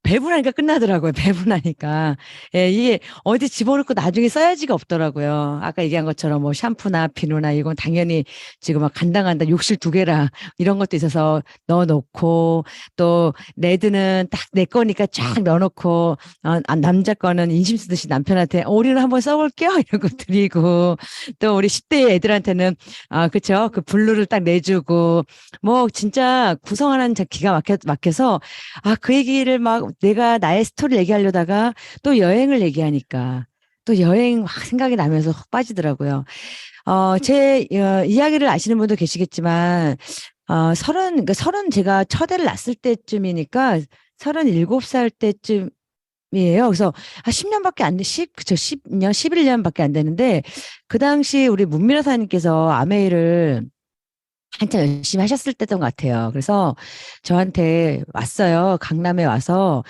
배분하니까 끝나더라고요. 배분하니까. 예, 이게 어디 집어넣고 나중에 써야지가 없더라고요. 아까 얘기한 것처럼 뭐 샴푸나 비누나 이건 당연히 지금 막 간당간당 욕실 2개라 이런 것도 있어서 넣어놓고 또 레드는 딱 내 거니까 쫙 넣어놓고 남자 거는 인심 쓰듯이 남편한테 우리는 한번 써볼게요. 이러고 드리고 또 우리 10대 애들한테는 그쵸. 그 블루를 딱 내주고 뭐 진짜 구성 하나는 기가 막혀서 그 얘기를 막 내가 나의 스토리를 얘기하려다가 또 여행을 얘기하니까 또 여행 확 생각이 나면서 훅 빠지더라고요. 제 이야기를 아시는 분도 계시겠지만, 서른 제가 첫 애를 낳았을 때쯤이니까 37살 때쯤이에요. 그래서 10년밖에 안 돼, 10년, 11년밖에 안 되는데, 그 당시 우리 문미라 사님께서 아메이를 한참 열심히 하셨을 때던 것 같아요. 그래서 저한테 왔어요. 강남에 와서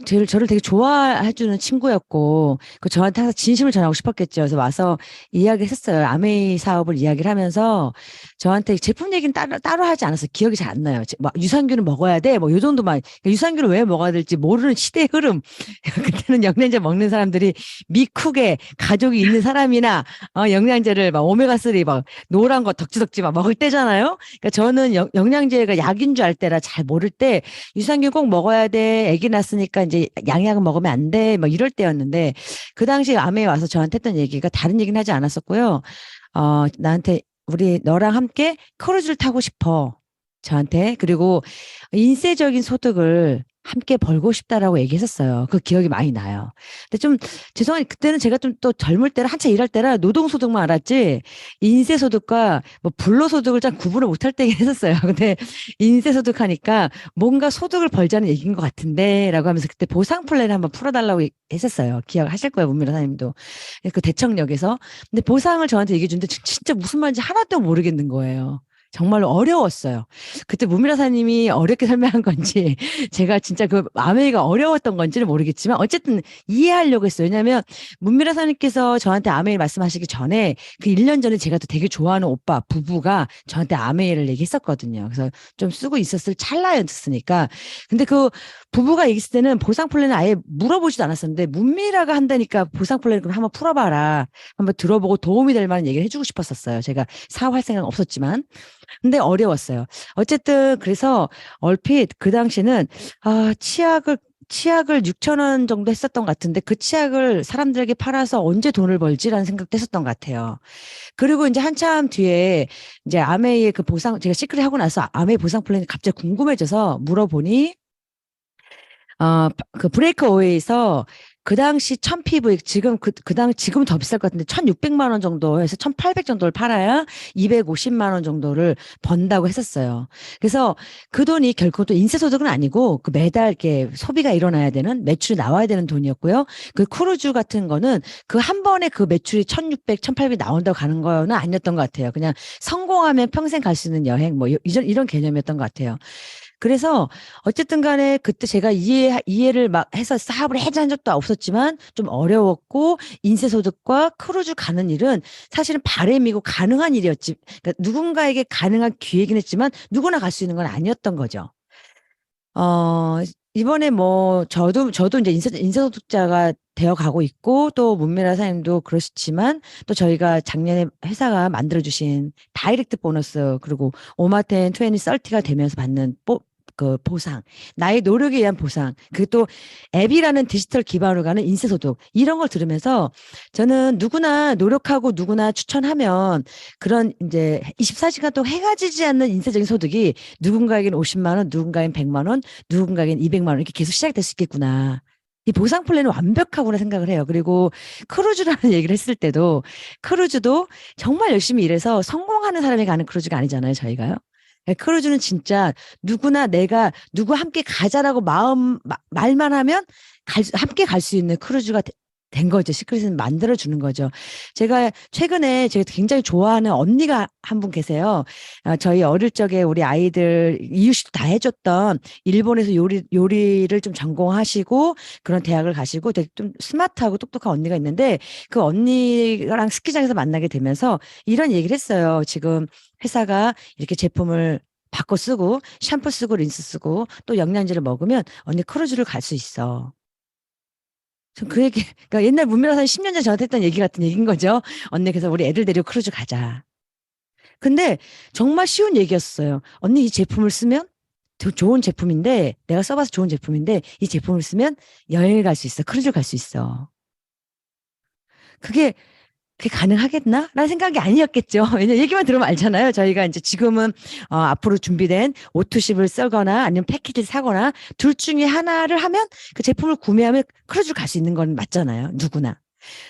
저를 되게 좋아해주는 친구였고, 저한테 항상 진심을 전하고 싶었겠죠. 그래서 와서 이야기를 했어요. 아메이 사업을 이야기를 하면서 저한테 제품 얘기는 따로 하지 않았어요. 기억이 잘 안 나요. 막 유산균을 먹어야 돼. 뭐 요 정도만. 그러니까 유산균을 왜 먹어야 될지 모르는 시대의 흐름. 그때는 영양제 먹는 사람들이 미쿡에 가족이 있는 사람이나 영양제를 막 오메가3 막 노란 거 덕지덕지 막 먹을 때잖아요. 그러니까 저는 영양제가 약인 줄 알 때라 잘 모를 때 유산균 꼭 먹어야 돼. 아기 낳았으니까 이제 양약은 먹으면 안 돼. 뭐 이럴 때였는데 그 당시 아메에 와서 저한테 했던 얘기가 다른 얘기는 하지 않았었고요. 나한테 우리 너랑 함께 크루즈를 타고 싶어. 저한테. 그리고 인세적인 소득을 함께 벌고 싶다라고 얘기했었어요. 그 기억이 많이 나요. 근데 좀 죄송하게 그때는 제가 좀 또 젊을 때라 한참 일할 때라 노동소득만 알았지 인세소득과 뭐 불로소득을 잘 구분을 못할 때긴 했었어요. 근데 인세소득 하니까 뭔가 소득을 벌자는 얘기인 것 같은데 라고 하면서 그때 보상 플랜을 한번 풀어달라고 했었어요. 기억하실 거예요. 문미라 사님도. 그 대청역에서. 근데 보상을 저한테 얘기해 주는데 진짜 무슨 말인지 하나도 모르겠는 거예요. 정말로 어려웠어요. 그때 문미라사님이 어렵게 설명한 건지 제가 진짜 그 아메이가 어려웠던 건지는 모르겠지만 어쨌든 이해하려고 했어요. 왜냐하면 문미라사님께서 저한테 아메이 말씀하시기 전에 그 1년 전에 제가 또 되게 좋아하는 오빠 부부가 저한테 아메이를 얘기했었거든요. 그래서 좀 쓰고 있었을 찰나였으니까. 근데 그 부부가 얘기했을 때는 보상 플랜을 아예 물어보지도 않았었는데 문미라가 한다니까 보상 플랜을 그럼 한번 풀어봐라. 한번 들어보고 도움이 될 만한 얘기를 해주고 싶었었어요. 제가 사업할 생각은 없었지만. 근데 어려웠어요. 어쨌든 그래서 얼핏 그 당시는 치약을 6천 원 정도 했었던 것 같은데 그 치약을 사람들에게 팔아서 언제 돈을 벌지라는 생각도 했었던 것 같아요. 그리고 이제 한참 뒤에 이제 아메이의 그 보상 제가 시크릿 하고 나서 아메이 보상 플랜이 갑자기 궁금해져서 물어보니 그 브레이크 어웨이에서 그 당시 1000PV 지금은 더 비쌀 것 같은데 1600만 원 정도 해서 1800 정도를 팔아야 250만 원 정도를 번다고 했었어요. 그래서 그 돈이 결코 또 인세소득은 아니고 그 매달 이렇게 소비가 일어나야 되는 매출이 나와야 되는 돈이었고요. 그 크루즈 같은 거는 그 한 번에 그 매출이 1600, 1800 나온다고 가는 거는 아니었던 것 같아요. 그냥 성공하면 평생 갈 수 있는 여행 뭐 이런 개념이었던 것 같아요. 그래서 어쨌든 간에 그때 제가 이해를 막 해서 사업을 해한 적도 없었지만 좀 어려웠고 인세소득과 크루즈 가는 일은 사실은 바람이고 가능한 일이었지. 그러니까 누군가에게 가능한 기회이긴 했지만 누구나 갈 수 있는 건 아니었던 거죠. 이번에 뭐 저도 이제 인세소득자가 되어 가고 있고 또 문미라 사님도 그러시지만 또 저희가 작년에 회사가 만들어주신 다이렉트 보너스 그리고 오마텐 2030가 되면서 받는 그 보상, 나의 노력에 의한 보상, 그리고 또 앱이라는 디지털 기반으로 가는 인세소득 이런 걸 들으면서 저는 누구나 노력하고 누구나 추천하면 그런 이제 24시간 또 해가 지지 않는 인세적인 소득이 누군가에게는 50만 원, 누군가에겐 100만 원, 누군가에겐 200만 원 이렇게 계속 시작될 수 있겠구나. 이 보상 플랜은 완벽하구나 생각을 해요. 그리고 크루즈라는 얘기를 했을 때도 크루즈도 정말 열심히 일해서 성공하는 사람이 가는 크루즈가 아니잖아요, 저희가요. 크루즈는 진짜 누구나 내가 누구 함께 가자라고 말만 하면 함께 갈 수 있는 크루즈가 된 거죠. 시크릿은 만들어주는 거죠. 제가 최근에 제가 굉장히 좋아하는 언니가 한 분 계세요. 저희 어릴 적에 우리 아이들 이유식도 다 해줬던 일본에서 요리를 좀 전공하시고 그런 대학을 가시고 되게 좀 스마트하고 똑똑한 언니가 있는데 그 언니랑 스키장에서 만나게 되면서 이런 얘기를 했어요. 지금 회사가 이렇게 제품을 바꿔 쓰고 샴푸 쓰고 린스 쓰고 또 영양제를 먹으면 언니 크루즈를 갈 수 있어. 전 그 얘기, 그러니까 옛날 문미라사님 10년 전에 저한테 했던 얘기 같은 얘기인 거죠. 언니, 그래서 우리 애들 데리고 크루즈 가자. 근데 정말 쉬운 얘기였어요. 언니, 이 제품을 쓰면 좋은 제품인데, 내가 써봐서 좋은 제품인데, 이 제품을 쓰면 여행을 갈 수 있어. 크루즈를 갈 수 있어. 그게 가능하겠나? 라는 생각이 아니었겠죠. 왜냐면 얘기만 들으면 알잖아요. 저희가 이제 지금은, 앞으로 준비된 오투십을 쓰거나 아니면 패키지를 사거나 둘 중에 하나를 하면 그 제품을 구매하면 크루즈를 갈 수 있는 건 맞잖아요. 누구나.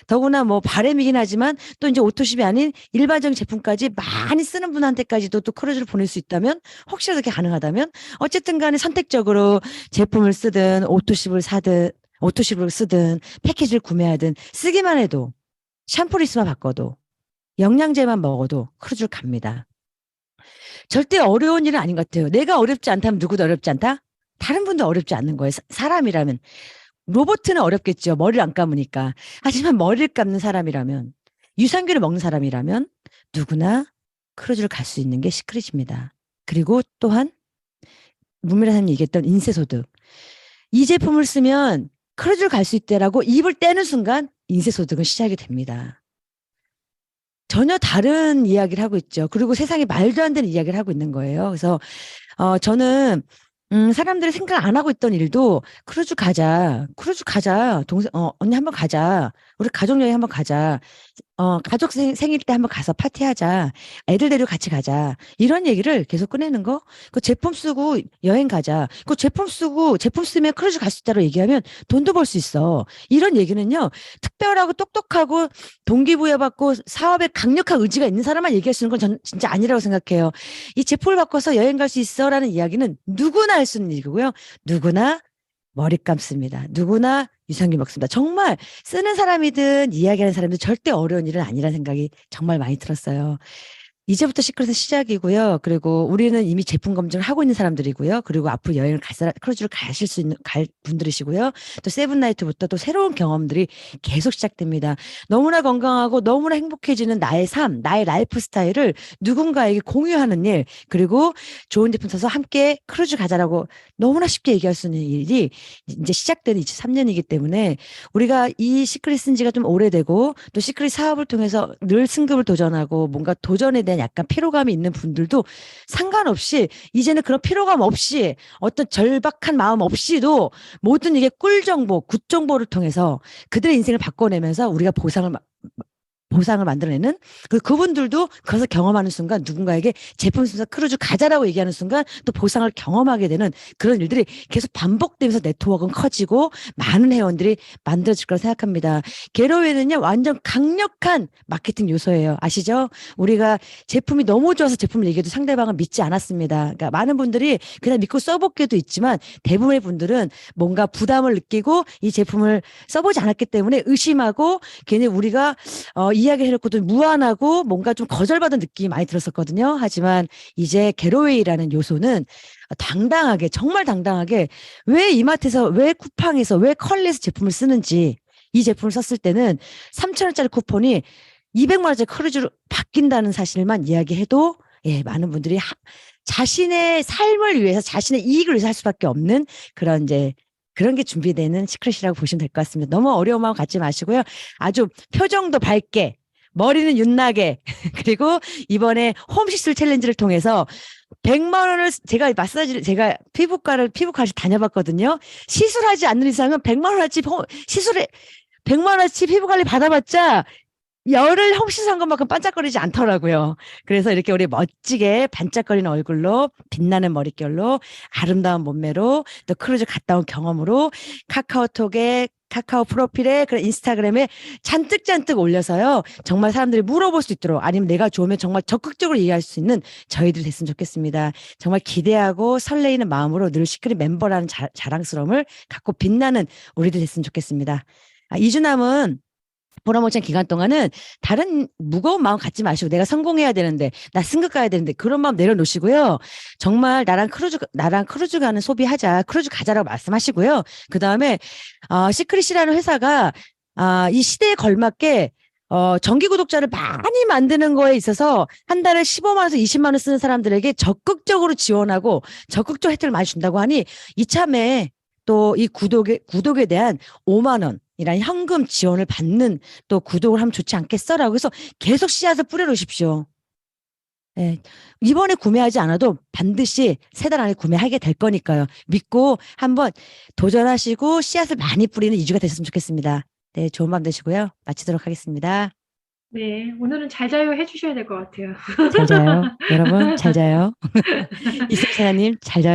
더구나 뭐 바람이긴 하지만 또 이제 오토십이 아닌 일반적인 제품까지 많이 쓰는 분한테까지도 또 크루즈를 보낼 수 있다면 혹시라도 그게 가능하다면 어쨌든 간에 선택적으로 제품을 쓰든 오토십을 쓰든 패키지를 구매하든 쓰기만 해도 샴푸 리스만 바꿔도 영양제만 먹어도 크루즈를 갑니다. 절대 어려운 일은 아닌 것 같아요. 내가 어렵지 않다면 누구도 어렵지 않다? 다른 분도 어렵지 않는 거예요. 사람이라면. 로봇은 어렵겠죠. 머리를 안 감으니까. 하지만 머리를 감는 사람이라면, 유산균을 먹는 사람이라면 누구나 크루즈를 갈 수 있는 게 시크릿입니다. 그리고 또한 문미라사님이 얘기했던 인쇄소득. 이 제품을 쓰면 크루즈를 갈 수 있다라고 입을 떼는 순간 인쇄소득은 시작이 됩니다. 전혀 다른 이야기를 하고 있죠. 그리고 세상에 말도 안 되는 이야기를 하고 있는 거예요. 그래서 저는 사람들이 생각 안 하고 있던 일도 크루즈 가자. 언니 한번 가자. 우리 가족여행 한번 가자. 가족 생일 때 한번 가서 파티하자. 애들 데리고 같이 가자. 이런 얘기를 계속 꺼내는 거. 그 제품 쓰고 여행 가자. 그 제품 쓰면 크루즈 갈 수 있다고 얘기하면 돈도 벌 수 있어. 이런 얘기는요, 특별하고 똑똑하고 동기부여받고 사업에 강력한 의지가 있는 사람만 얘기할 수 있는 건 전 진짜 아니라고 생각해요. 이 제품을 바꿔서 여행 갈 수 있어라는 이야기는 누구나 할 수 있는 얘기고요. 누구나 머리 감습니다. 누구나 유산균 먹습니다. 정말 쓰는 사람이든 이야기하는 사람이든 절대 어려운 일은 아니라는 생각이 정말 많이 들었어요. 이제부터 시크릿의 시작이고요. 그리고 우리는 이미 제품 검증을 하고 있는 사람들이고요. 그리고 앞으로 여행을 크루즈를 갈 분들이시고요. 또 세븐나이트부터 또 새로운 경험들이 계속 시작됩니다. 너무나 건강하고 너무나 행복해지는 나의 삶, 나의 라이프 스타일을 누군가에게 공유하는 일, 그리고 좋은 제품 사서 함께 크루즈 가자라고 너무나 쉽게 얘기할 수 있는 일이 이제 시작되는 23년이기 때문에 우리가 이 시크릿 쓴 지가 좀 오래되고 또 시크릿 사업을 통해서 늘 승급을 도전하고 뭔가 도전에 대한 약간 피로감이 있는 분들도 상관없이 이제는 그런 피로감 없이 어떤 절박한 마음 없이도 모든 이게 꿀 정보, 굿 정보를 통해서 그들의 인생을 바꿔내면서 우리가 보상을 만들어내는 그분들도 그것을 경험하는 순간 누군가에게 제품 순서 크루즈 가자라고 얘기하는 순간 또 보상을 경험하게 되는 그런 일들이 계속 반복되면서 네트워크는 커지고 많은 회원들이 만들어질 거라 생각합니다. 게러웨이는요 완전 강력한 마케팅 요소예요. 아시죠? 우리가 제품이 너무 좋아서 제품을 얘기해도 상대방은 믿지 않았습니다. 그러니까 많은 분들이 그냥 믿고 써볼게도 있지만 대부분의 분들은 뭔가 부담을 느끼고 이 제품을 써보지 않았기 때문에 의심하고 괜히 우리가 이야기해놓고 도 무안하고 뭔가 좀 거절받은 느낌이 많이 들었었거든요. 하지만 이제 게러웨이라는 요소는 당당하게, 정말 당당하게 왜 이마트에서, 왜 쿠팡에서, 왜 컬리에서 제품을 쓰는지, 이 제품을 썼을 때는 3,000원짜리 쿠폰이 200만 원짜리 크루즈로 바뀐다는 사실만 이야기해도 예, 많은 분들이 자신의 삶을 위해서, 자신의 이익을 위해서 할 수밖에 없는 그런 그런 게 준비되는 시크릿이라고 보시면 될 것 같습니다. 너무 어려운 마음 갖지 마시고요. 아주 표정도 밝게, 머리는 윤나게, 그리고 이번에 홈시술 챌린지를 통해서 100만 원을 제가 피부과를 다녀봤거든요. 시술하지 않는 이상은 100만 원어치 시술에 100만 원어치 피부 관리 받아봤자 열흘 홈시술한 것만큼 반짝거리지 않더라고요. 그래서 이렇게 우리 멋지게 반짝거리는 얼굴로 빛나는 머릿결로 아름다운 몸매로 또 크루즈 갔다 온 경험으로 카카오톡에 카카오 프로필에 그런 인스타그램에 잔뜩 올려서요. 정말 사람들이 물어볼 수 있도록 아니면 내가 좋으면 정말 적극적으로 이해할 수 있는 저희들이 됐으면 좋겠습니다. 정말 기대하고 설레이는 마음으로 늘 시크릿 멤버라는 자랑스러움을 갖고 빛나는 우리들 됐으면 좋겠습니다. 이주남은 보람없는 기간 동안은 다른 무거운 마음 갖지 마시고 내가 성공해야 되는데 나 승급 가야 되는데 그런 마음 내려놓으시고요. 정말 나랑 크루즈 가는 소비하자. 크루즈 가자라고 말씀하시고요. 그다음에 시크릿이라는 회사가 이 시대에 걸맞게 정기 구독자를 많이 만드는 거에 있어서 한 달에 15만 원에서 20만 원 쓰는 사람들에게 적극적으로 지원하고 적극적 혜택을 많이 준다고 하니 이참에 또 이 구독에 대한 5만 원이라는 현금 지원을 받는 또 구독을 하면 좋지 않겠어라고 해서 계속 씨앗을 뿌려놓으십시오. 예, 이번에 구매하지 않아도 반드시 3달 안에 구매하게 될 거니까요. 믿고 한번 도전하시고 씨앗을 많이 뿌리는 2주가 되셨으면 좋겠습니다. 네, 좋은 밤 되시고요. 마치도록 하겠습니다. 네, 오늘은 잘 자요 해주셔야 될 것 같아요. 잘 자요. 여러분, 잘 자요. 이승찬님, 잘 자요.